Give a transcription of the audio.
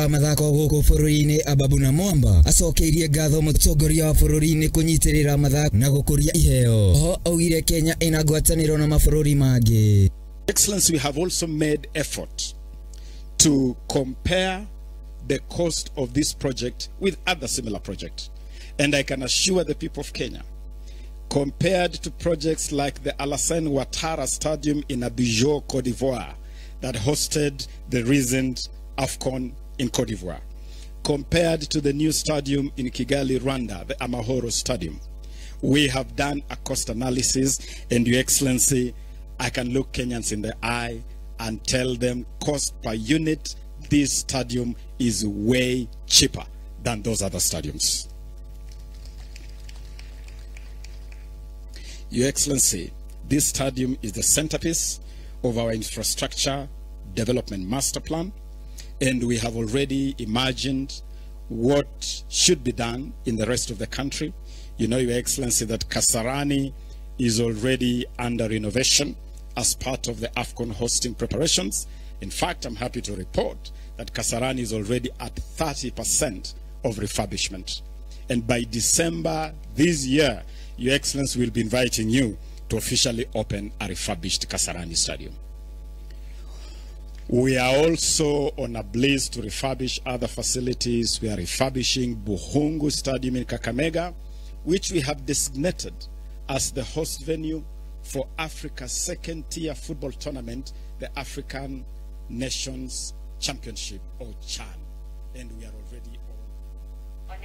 amathako guku bururi-ini ababu namwamba acokeirie ngatho mutongoria wa bururi-ini kunyitirira mathako na gukuria iheo. Oho augire Kenya ina ngwataniro na mabururi mangi. Excellency, we have also made effort to compare the cost of this project with other similar projects. And I can assure the people of Kenya, compared to projects like the Alassane Ouattara Stadium in Abidjan, Cote d'Ivoire, that hosted the recent AFCON in Cote d'Ivoire, compared to the new stadium in Kigali, Rwanda, the Amahoro Stadium, we have done a cost analysis, and Your Excellency, I can look Kenyans in the eye and tell them cost per unit, this stadium is way cheaper than those other stadiums. Your Excellency, this stadium is the centerpiece of our infrastructure development master plan, and we have already imagined what should be done in the rest of the country. You know, Your Excellency, that Kasarani is already under renovation as part of the AFCON hosting preparations. In fact, I'm happy to report that Kasarani is already at 30% of refurbishment. And by December this year, Your Excellency, will be inviting you to officially open a refurbished Kasarani Stadium. We are also on a blaze to refurbish other facilities. We are refurbishing Buhungu Stadium in Kakamega, which we have designated as the host venue for Africa's second-tier football tournament, the African Nations Championship, or CHAN. And we are already on.